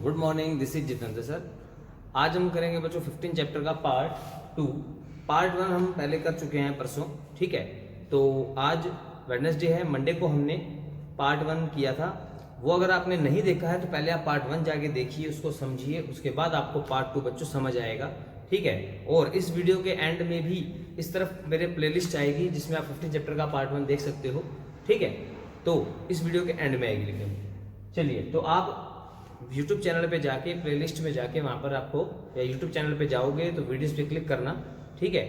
Good morning, this is Jitendra sir. आज हम करेंगे बच्चों 15 चैप्टर का पार्ट 2। पार्ट 1 हम पहले कर चुके हैं परसों, ठीक है। तो आज वेडनेसडे है, मंडे को हमने पार्ट 1 किया था। वो अगर आपने नहीं देखा है तो पहले आप पार्ट 1 जाके देखिए, उसको समझिए, उसके बाद आपको पार्ट 2 बच्चों समझ आएगा, ठीक है। और इस वीडियो के एंड में भी इस तरफ मेरे प्लेलिस्ट आएगी जिसमें आप 15 चैप्टर का पार्ट 1 देख सकते हो, ठीक है। तो इस वीडियो के एंड में आएगी। लेकिन चलिए, तो आप YouTube चैनल पे जाके प्लेलिस्ट में जाके वहाँ पर आपको, या YouTube चैनल पे जाओगे तो वीडियोस पे क्लिक करना, ठीक है।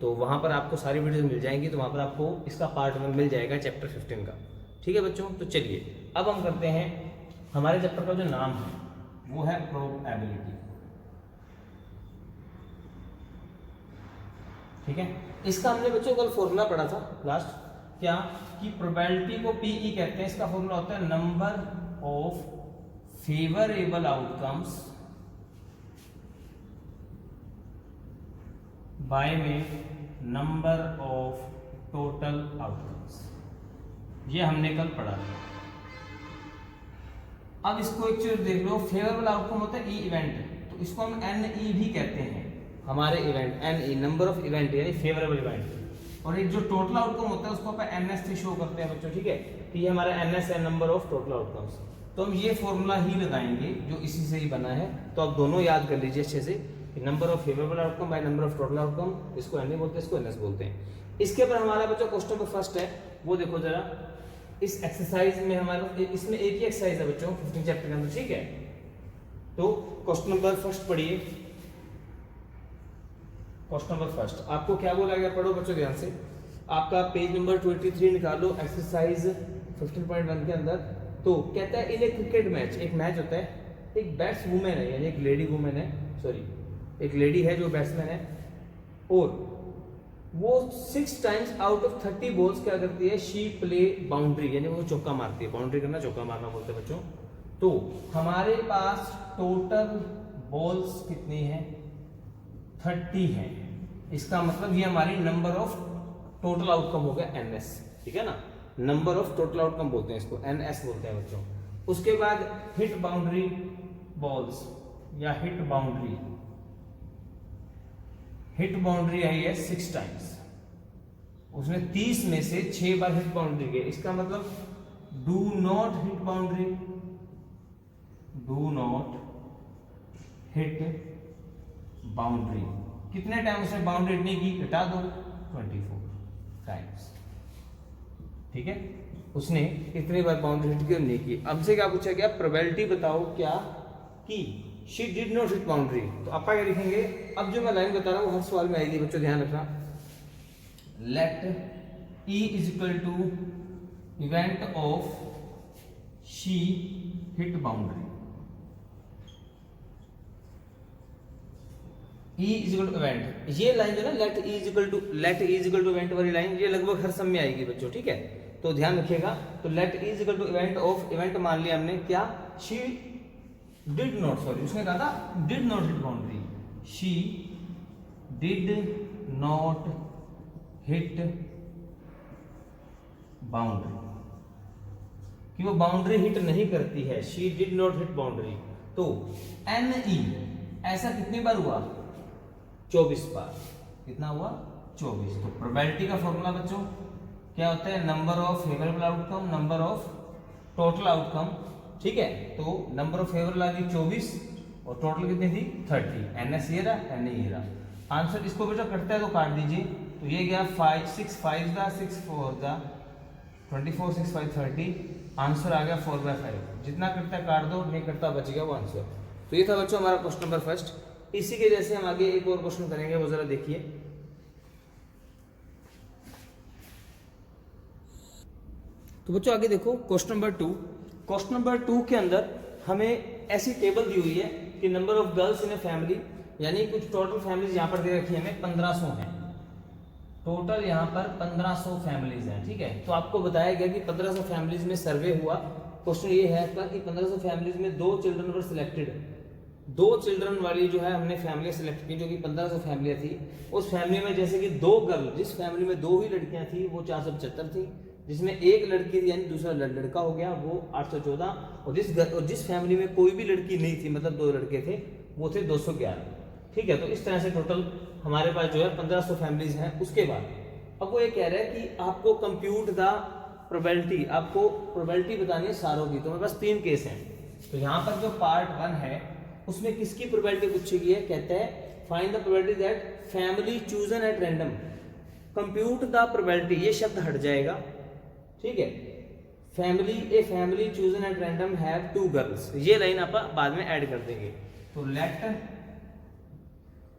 तो वहाँ पर आपको सारी वीडियोस मिल जाएंगी, तो वहाँ पर आपको इसका पार्ट 1 मिल जाएगा चैप्टर 15 का, ठीक है बच्चों। तो चलिए अब हम करते हैं, हमारे चैप्टर का जो नाम है वो है प्रोबेबिलिटी, ठीक है। इसका हमने बच्चों कल फॉर्मूला पढ़ा था लास्ट, क्या कि प्रोबेबिलिटी को PE कहते हैं। इसका फॉर्मूला होता है number of favourable outcomes by में नंबर ऑफ टोटल आउटकम्स। ये हमने कल पढ़ा था। अब इसको एक चीज देख लो, फेवरेबल आउटकम होता है इवेंट, तो इसको हम NE भी कहते हैं। हमारे event NE number of event यानी फेवरेबल इवेंट, और एक जो टोटल आउटकम होता है उसको अपन NS से शो करते हैं बच्चों, ठीक है। तो ये हमारा NS है, नंबर ऑफ टोटल आउटकम्स। तो हम ये फॉर्मूला ही लगाएंगे जो इसी से ही बना है। तो आप दोनों याद कर लीजिए अच्छे से, number of favourable outcome by number of total outcome, इसको NE बोलते हैं, इसको NS बोलते हैं। इसके ऊपर हमारा बच्चों क्वेश्चन नंबर फर्स्ट है, वो देखो जरा। इस एक्सरसाइज में हमारे इसमें एक ही एक्सरसाइज है बच्चों 15 चैप्टर के अंदर, ठीक है। तो क्वेश्चन नंबर फर्स्ट पढ़िए। क्वेश्चन नंबर फर्स्ट आपको क्या बोला गया, पढ़ो बच्चों ध्यान से। आपका पेज नंबर 23 निकालो, एक्सरसाइज 15.1 के अंदर। तो कहता है इन ए क्रिकेट मैच, एक मैच होता है, एक बैट्सवुमन है यानी एक लेडी वुमेन है, सॉरी एक लेडी है जो बैट्समैन है, और वो 6 टाइम्स आउट ऑफ 30 बॉल्स क्या करती है, शी प्ले बाउंड्री, यानी वो चौका मारती है। बाउंड्री करना चौका मारना बोलते हैं बच्चों। तो हमारे पास टोटल बॉल्स कितनी है, 30 है। इसका मतलब ये हमारी नंबर ऑफ टोटल आउटकम हो गया NS, ठीक है ना। नंबर ऑफ टोटल आउटकम बोलते हैं इसको, NS बोलते हैं बच्चों। उसके बाद हिट बाउंड्री बॉल्स या हिट बाउंड्री, हिट बाउंड्री आई है 6 टाइम्स, उसने 30 में से 6 बार हिट बाउंड्री की। इसका मतलब do not hit boundary, do not hit boundary. कितने टाइम उसने बाउंड्री हिट नहीं की, घटा दो, 24 टाइम्स, ठीक है। उसने कितनी बार बाउंड्री हिट की और नहीं की। अब से क्या पूछा गया, प्रोबेबिलिटी बताओ क्या कि she did not hit boundary. तो आपका क्या लिखेंगे, अब जो मैं लाइन बता रहा हूँ हर सवाल में आएगी बच्चों, ध्यान रखना। Let E is equal to event of she hit boundary. E is equal to event, ये लाइन जो है ना, let E is equal to event वाली लाइन, ये लगभग हर सब में आएगी बच्चों, ठीक है। तो ध्यान रखिएगा। तो let E is equal to event of, event मान लिया हमने क्या, शी डिड नॉट, सॉरी उसने कहा था did not hit boundary, she did not hit boundary, कि वो बाउंड्री हिट नहीं करती है, she did not hit boundary. तो NE ऐसा कितनी बार हुआ, 24 बार। कितना हुआ, 24। तो प्रोबेबिलिटी का फॉर्मूला बच्चों क्या होता है, number of favourable outcome, number of total outcome, ठीक है। तो नंबर ऑफ फेवरेबल आ गई 24 और टोटल कितनी थी 30। NS ये रहा, NE ये रहा। आंसर इसको बेटा कटता है तो काट दीजिए। तो ये गया 5 6 5 दा 6 4 दा 24 6 5 30। आंसर आ गया 4/5। जितना कटता काट दो, नहीं कटता बच गया वो आंसर। तो ये था बच्चों हमारा क्वेश्चन नंबर फर्स्ट। इसी के जैसे हम आगे एक और क्वेश्चन करेंगे, वो जरा देखिए। तो बच्चों आगे देखो क्वेश्चन नंबर 2। क्वेश्चन नंबर 2 के अंदर हमें ऐसी टेबल दी हुई है कि number of girls in a family, यानी कुछ टोटल फैमिलीज यहाँ पर दे रखी है हमें 1500 है। टोटल यहाँ पर 1500 फैमिलीज हैं, ठीक है। तो आपको बताया गया कि 1500 फैमिलीज में सर्वे हुआ। क्वेश्चन ये है आपका कि 1500 फैमिलीज में 2 चिल्ड्रन वर सिलेक्टेड, 2 चिल्ड्रन वाली जो है हमने फैमिली सिलेक्ट की, जो कि 1500 फैमिलियाँ थी। उस फैमिली में जैसे कि 2 गर्ल, जिस फैमिली में 2 ही लड़कियां थी वो 475 थी, जिसमें एक लड़की थी यानी दूसरा लड़का हो गया, वो 814, और जिस फैमिली में कोई भी लड़की नहीं थी, मतलब 2 लड़के थे, वो थे 211। ठीक है, तो इस तरह से टोटल हमारे पास जो है 1500 फैमिलीज हैं। उसके बाद अब वो ये कह रहा है कि आपको कंप्यूट द प्रोबेबिलिटी, आपको प्रोबेबिलिटी बतानी है सारों की। तो मेरे पास 3 केस हैं। तो यहाँ पर जो पार्ट 1 है उसमें किसकी प्रोबेबिलिटी पूछी गई है, कहते हैं find the probability that family chosen at random, compute the probability, ये शब्द हट जाएगा। ठीक है, family chosen at random have 2 girls, ये लाइन आप बाद में ऐड कर देंगे। तो लेट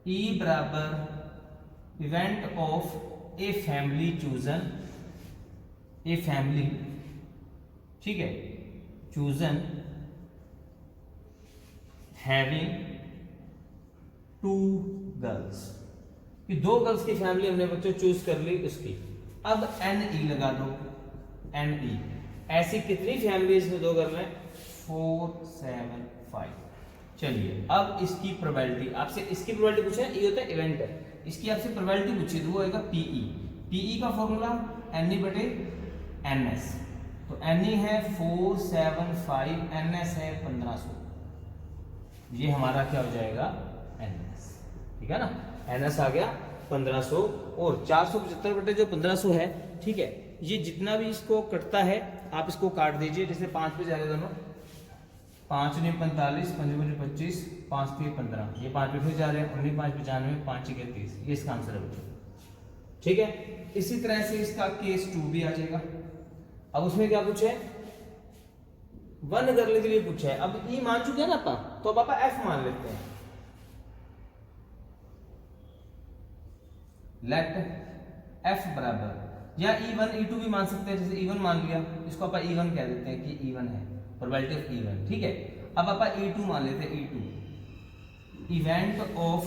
ई बराबर event of a family chosen, a family, ठीक है, चूजन हैविंग 2 गर्ल्स, कि 2 गर्ल्स की फैमिली हमने बच्चों चूज कर ली उसकी। अब एन ई लगा दो, एन ई, ऐसी कितनी फैमिलीज में 2 गर्ल हैं, 4 7 5। चलिए अब इसकी प्रोबेबिलिटी, आपसे इसकी प्रोबेबिलिटी पूछे, ये होता है इवेंट है, इसकी आपसे प्रोबेबिलिटी पूछी तो वो आएगा पीई। पीई का फॉर्मूला एन ई बटे एन एस। तो एन ई है 475, एन एस है 1500, ये हमारा क्या हो जाएगा एन एस। ठीक है ना, एन एस आ गया 1500, और 475 बटे जो 1500 है, ठीक है, ये जितना भी इसको कटता है आप इसको काट दीजिए। जैसे 5 पे जा रहे दोनों, 5 ने 45, 5 मुझे 25, 5 3 15, ये 5 पे फिर जा रहे हैं, 19 5 95, 5 के 30, ये इसका आंसर है बच्चों। ठीक है, इसी तरह से इसका केस 2 भी आ जाएगा। अब उसमें क्या पूछे, 1 गर्ल के लिए पूछा है। अब ई मान चुके हैं ना अपन, तो अब आप एफ मान लेते हैं। लेट एफ बराबर, या E1 E2 भी मान सकते हैं, जैसे E1 मान लिया, इसको आप E1 कह देते हैं कि E1 है, प्रोबेबिलिटी ऑफ E1। ठीक है, अब आप E2 मान लेते हैं, E2 event of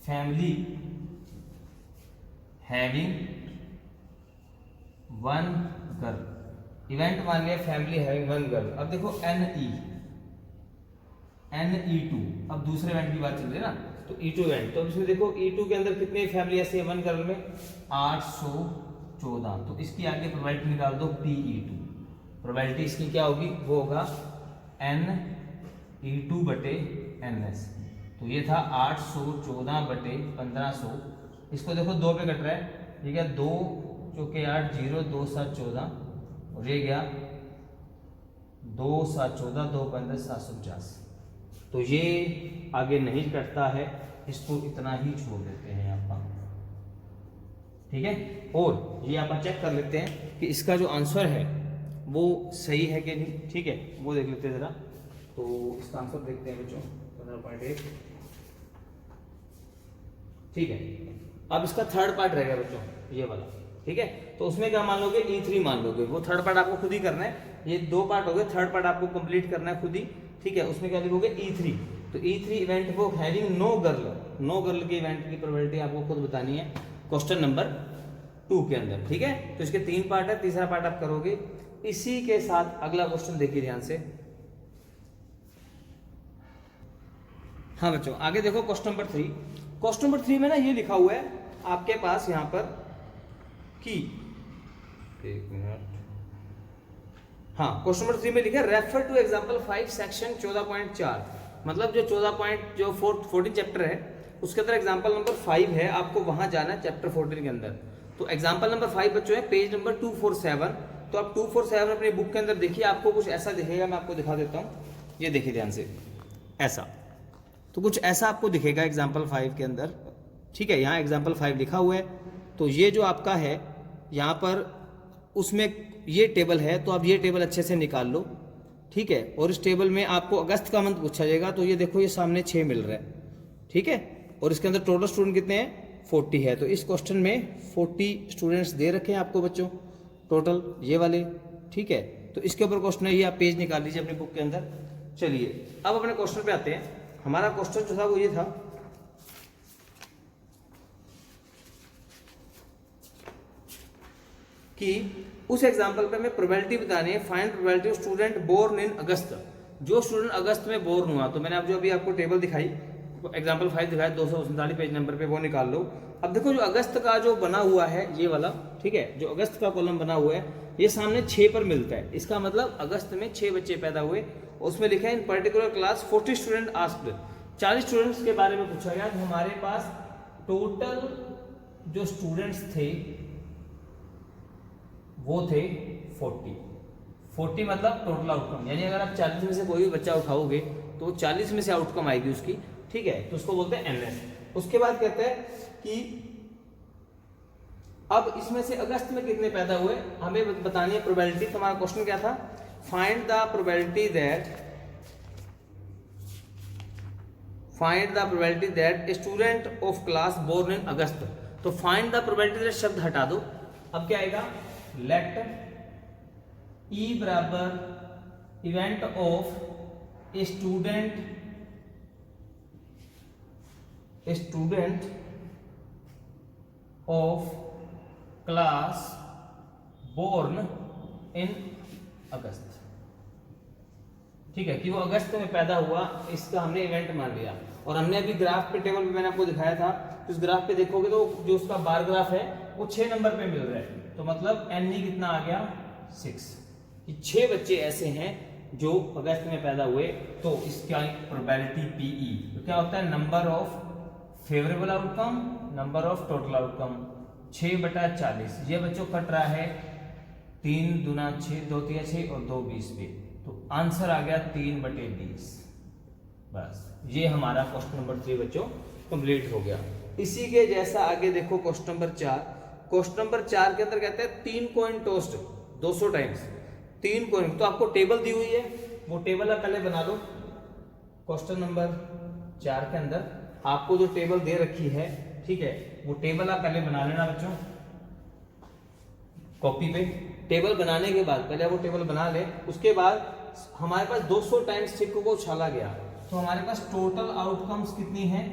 family having 1 girl, event मान लिया फैमिली हैविंग 1 गर्ल। अब देखो NE2, अब दूसरे इवेंट की बात चल रही है ना, तो E2 इवेंट, तो इसमें देखो E2 के अंदर कितनी फैमिली ऐसी है 1 गर्ल में, 814। तो इसकी आगे प्रोबेबिलिटी निकाल दो PE2, प्रोबेबिलिटी इसकी क्या होगी, वो होगा NE2 बटे NS। तो ये था 814 बटे 1500, इसको देखो 2 पे कट रहा है, ये क्या 2 चौके 8, 0 2 7 14, और ये गया 2 7 14, 2 15 750। तो ये आगे नहीं कटता है, इसको इतना ही छोड़ देते हैं आप। ठीक है, और ये आप चेक कर लेते हैं कि इसका जो आंसर है वो सही है कि नहीं। ठीक है, वो देख लेते हैं जरा। तो इसका आंसर देखते हैं बच्चों, 15.1। ठीक है, अब इसका थर्ड पार्ट रहेगा बच्चों, ये वाला। ठीक है, तो उसमें क्या मान लोगे, E3 मान लोगे। वो थर्ड पार्ट आपको खुद ही करना है, ये 2 पार्ट हो गए, थर्ड पार्ट आपको कंप्लीट करना है खुद ही। ठीक है, उसमें क्या लिखोगे E3। तो E3 इवेंट वो हैविंग नो गर्ल के इवेंट की प्रोबेबिलिटी आपको खुद बतानी है क्वेश्चन नंबर 2 के अंदर। ठीक है, तो इसके 3 पार्ट है, तीसरा पार्ट आप करोगे। इसी के साथ अगला क्वेश्चन देखिए ध्यान से। हाँ बच्चों, आगे देखो क्वेश्चन नंबर 3। क्वेश्चन नंबर 3 में ना ये लिखा हुआ है आपके पास यहाँ पर कि, एक मिनट, हाँ, क्वेश्चन नंबर 3 में लिखा है रेफर टू एग्जांपल 5 सेक्शन 14.4, मतलब जो 14 चैप्टर है उसके अंदर एग्जांपल नंबर 5 है, आपको वहां जाना है चैप्टर 14 के अंदर। तो एग्जांपल नंबर 5 बच्चों है पेज नंबर 247। तो आप 247 अपने बुक के अंदर देखिए, आपको कुछ ऐसा दिखेगा, मैं आपको दिखा देता हूँ, ये देखिए ध्यान से, ऐसा। तो कुछ ऐसा आपको दिखेगा एग्जाम्पल 5 के अंदर। ठीक है, यहाँ एग्जाम्पल 5 लिखा हुआ है। तो ये जो आपका है यहाँ पर, उसमें ये टेबल है, तो आप ये टेबल अच्छे से निकाल लो। ठीक है, और इस टेबल में आपको अगस्त का मंथ पूछा जाएगा। तो ये देखो, ये सामने 6 मिल रहा है। ठीक है, और इसके अंदर टोटल स्टूडेंट कितने हैं, 40 है। तो इस क्वेश्चन में 40 स्टूडेंट्स दे रखे हैं आपको बच्चों टोटल, ये वाले। ठीक है, तो इसके ऊपर क्वेश्चन है, ये आप पेज निकाल लीजिए अपने बुक के अंदर। चलिए अब अपने क्वेश्चन पे आते हैं। हमारा क्वेश्चन जो था वो ये था कि उस एग्जाम्पल पे हमें प्रोबेबिलिटी बतानी है, find probability of student born in August, जो स्टूडेंट अगस्त में बोर्न हुआ। तो मैंने अब जो अभी आपको टेबल दिखाई, एग्जाम्पल 5 दिखाया 239 पेज नंबर पे, वो निकाल लो। अब देखो जो अगस्त का जो बना हुआ है ये वाला, ठीक है, जो अगस्त का कॉलम बना हुआ है ये सामने 6 पर मिलता है। इसका मतलब अगस्त में 6 बच्चे पैदा हुए, उसमें लिखा है इन particular class 40 student asked, 40 students के बारे में पूछा गया। तो हमारे पास टोटल जो स्टूडेंट्स थे वो थे 40 मतलब टोटल आउटकम, यानी अगर आप 40 में से कोई भी बच्चा उठाओगे तो 40 में से आउटकम आएगी उसकी, ठीक है, तो उसको बोलते हैं एनएस। उसके बाद कहते हैं कि अब इसमें से अगस्त में कितने पैदा हुए हमें बतानी है प्रोबेबिलिटी। तो हमारा क्वेश्चन क्या था, find the probability that a student of class born in August. तो फाइंड द प्रोबेबिलिटी दैट शब्द हटा दो, अब क्या आएगा, लेट E बराबर event of a student of class born in August, ठीक है, कि वो अगस्त में पैदा हुआ, इसका हमने इवेंट मान लिया। और हमने अभी ग्राफ पे टेबल पे मैंने आपको दिखाया था, तो इस ग्राफ पे देखोगे तो जो उसका बार ग्राफ है वो 6 नंबर पे मिल रहा है। तो मतलब एन कितना आ गया 6, कि 6 बच्चे ऐसे हैं जो अगस्त में पैदा हुए। तो इसका प्रोबेबिलिटी पीई तो क्या होता है, number of favourable outcome, number of total outcome, 6/40। ये बच्चों कट रहा है 3 दूना 6, 2 3 6 और 2 20 पे, तो आंसर आ गया 3/20। बस ये हमारा क्वेश्चन नंबर 3 बच्चों कंप्लीट हो गया। इसी के जैसा आगे देखो क्वेश्चन नंबर 4। क्वेश्चन नंबर 4 के अंदर कहते हैं 3 कॉइन टोस्ट 200 टाइम्स, 3 कॉइन। तो आपको टेबल दी हुई है, वो टेबल आप पहले बना दो। क्वेश्चन नंबर 4 के अंदर आपको जो टेबल दे रखी है, ठीक है, वो टेबल आप पहले बना लेना बच्चों कॉपी पे। टेबल बनाने के बाद पहले वो टेबल बना ले, उसके बाद हमारे पास 200 टाइम्स सिक्कों को उछाला गया, तो हमारे पास टोटल आउटकम्स कितनी है,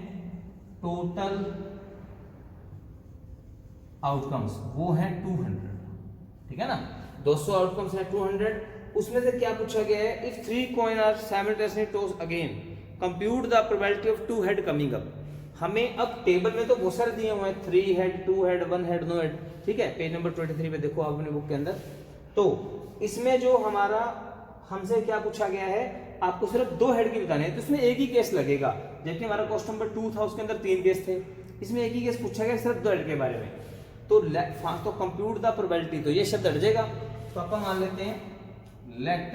टोटल आउटकम्स वो है 200, ठीक है ना, 200 आउटकम्स है 200। उसमें से क्या पूछा गया है, if 3 coin are simultaneously tossed again compute the probability of 2 head coming up. हमें अब टेबल में तो बहुत सारे दिए हुए हैं, 3 head 2 head 1 head no head, ठीक है, पेज नंबर 23 पे देखो आप अपने बुक के अंदर। तो इसमें जो हमारा हमसे क्या पूछा गया है, आपको सिर्फ 2 हेड की बताने हैं, तो इसमें एक ही केस लगेगा। जबकि हमारा क्वेश्चन नंबर 2 था, उसके अंदर 3 केस थे, इसमें एक ही केस पूछा गया सिर्फ 2 हेड के बारे में। तो कंप्यूट द प्रोबेबिलिटी, तो ये शब्द हट जाएगा। तो अपन मान लेते हैं लेट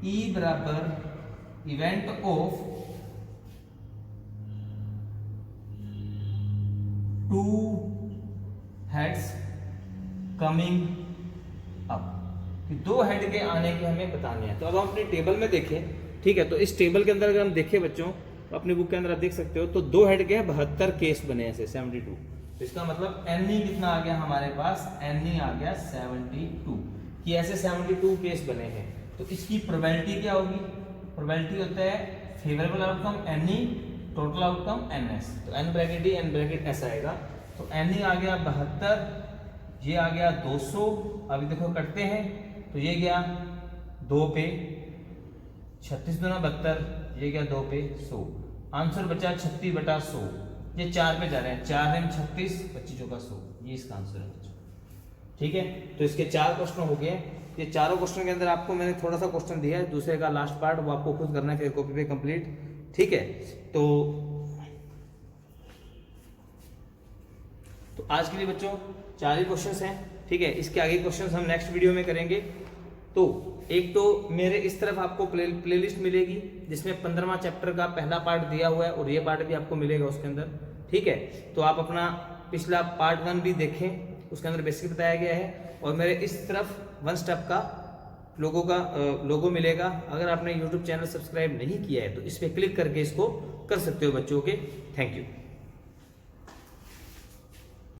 ई बराबर event of 2 heads coming up, कि 2 हेड के आने के हमें बताने हैं। तो अब हम अपनी टेबल में देखें, ठीक है, तो इस टेबल के अंदर अगर हम देखें बच्चों, तो अपनी बुक के अंदर आप देख सकते हो, तो 2 हेड के 72 केस बने ऐसे 72। तो इसका मतलब एन कितना आ गया हमारे पास, एन आ गया 72, कि ऐसे 72 केस बने हैं। तो इसकी प्रोबेबिलिटी क्या होगी, प्रोबेबिलिटी होता है favourable outcome N, total outcome N S. तो एन ब्रैकेट एन ब्रैकेट ऐसा आएगा। तो एन आ गया 72, ये आ गया 200। अभी देखो कटते हैं, तो ये गया 2 पे 36 दूना 72, ये गया 2 पे 100, आंसर बचा 36/100। ये 4 पे जा रहे हैं, 4 में 36 25 चौका 100, ये इसका आंसर है बच्चों, ठीक है। तो इसके 4 क्वेश्चन हो गए। ये चारों क्वेश्चन के अंदर आपको मैंने थोड़ा सा क्वेश्चन दिया है, दूसरे का लास्ट पार्ट वो आपको खुद करना है फिर कॉपी पे कंप्लीट, ठीक है। तो आज के लिए बच्चों 4 ही क्वेश्चंस हैं, ठीक है। इसके आगे क्वेश्चंस हम नेक्स्ट वीडियो में करेंगे। तो एक तो मेरे इस तरफ आपको प्लेलिस्ट मिलेगी जिसमें 15वां चैप्टर का पहला पार्ट दिया हुआ है और ये पार्ट भी आपको मिलेगा उसके अंदर, ठीक है। तो आप अपना पिछला पार्ट 1 भी देखें, उसके अंदर बेसिक बताया गया है। और मेरे इस तरफ 1 स्टेप का लोगो मिलेगा। अगर आपने YouTube चैनल सब्सक्राइब नहीं किया है तो इस पर क्लिक करके इसको कर सकते हो बच्चों के। Thank you.